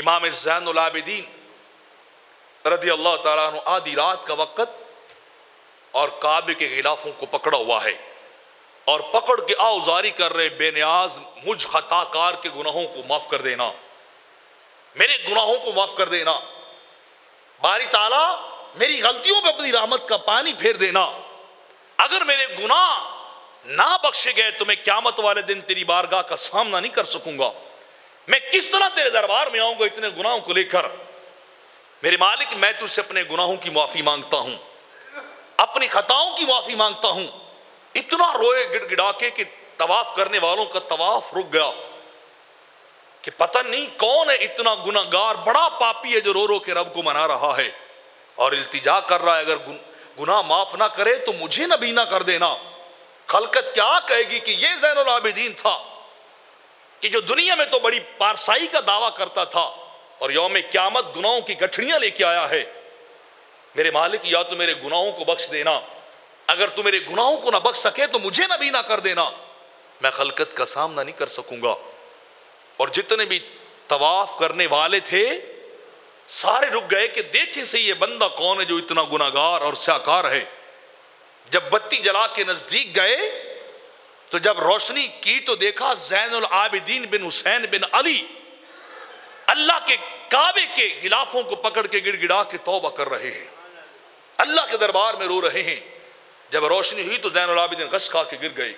امام زین العابدین رضی اللہ تعالیٰ عنہ آدھی رات کا وقت اور کعبے کے غلافوں کو پکڑا ہوا ہے اور پکڑ کے آوزاری کر رہے، بے نیاز مجھ خطا کار کے گناہوں کو معاف کر دینا، میرے گناہوں کو معاف کر دینا، باری تعالیٰ میری غلطیوں پہ اپنی رحمت کا پانی پھیر دینا، اگر میرے گناہ نہ بخشے گئے تو میں قیامت والے دن تیری بارگاہ کا سامنا نہیں کر سکوں گا، میں کس طرح تیرے دربار میں آؤں گا اتنے گناہوں کو لے کر۔ میرے مالک میں تجھ سے اپنے گناہوں کی معافی مانگتا ہوں، اپنی خطاؤں کی معافی مانگتا ہوں۔ اتنا روئے گڑ گڑا کے کہ طواف کرنے والوں کا طواف رک گیا کہ پتہ نہیں کون ہے اتنا گناہ گار، بڑا پاپی ہے جو رو رو کے رب کو منا رہا ہے اور التجا کر رہا ہے اگر گناہ معاف نہ کرے تو مجھے نبی نہ کر دینا۔ خلقت کیا کہے گی کہ یہ زین العابدین تھا کہ جو دنیا میں تو بڑی پارسائی کا دعویٰ کرتا تھا اور یوم قیامت گناہوں کی گٹھڑیاں لے کے آیا ہے۔ میرے مالک یا تو میرے گناہوں کو بخش دینا، اگر تو میرے گناہوں کو نہ بخش سکے تو مجھے نبی نہ کر دینا، میں خلقت کا سامنا نہیں کر سکوں گا۔ اور جتنے بھی طواف کرنے والے تھے سارے رک گئے کہ دیکھیں سے یہ بندہ کون ہے جو اتنا گناہگار اور سیاکار ہے۔ جب بتی جلا کے نزدیک گئے تو جب روشنی کی تو دیکھا زین العابدین بن حسین بن علی اللہ کے کعبے کے غلافوں کو پکڑ کے گڑ گڑا کے توبہ کر رہے ہیں، اللہ کے دربار میں رو رہے ہیں۔ جب روشنی ہوئی تو زین العابدین غش کھا کے گر گئے۔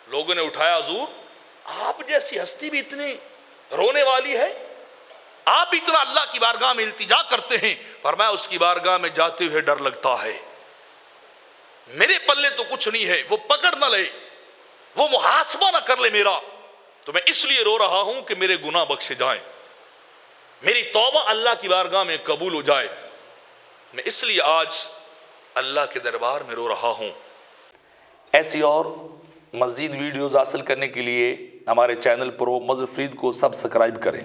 لوگوں نے اٹھایا، حضور آپ جیسی ہستی بھی اتنی رونے والی ہے، آپ بھی اتنا اللہ کی بارگاہ میں التجا کرتے ہیں؟ فرمایا اس کی بارگاہ میں جاتے ہوئے ڈر لگتا ہے، میرے پلے تو کچھ نہیں ہے، وہ پکڑ نہ لے، وہ محاسبہ نہ کر لے میرا، تو میں اس لیے رو رہا ہوں کہ میرے گناہ بخشے جائیں، میری توبہ اللہ کی بارگاہ میں قبول ہو جائے۔ میں اس لیے آج اللہ کے دربار میں رو رہا ہوں۔ ایسی اور مزید ویڈیوز حاصل کرنے کے لیے ہمارے چینل پرو مظفر فرید کو سبسکرائب کریں۔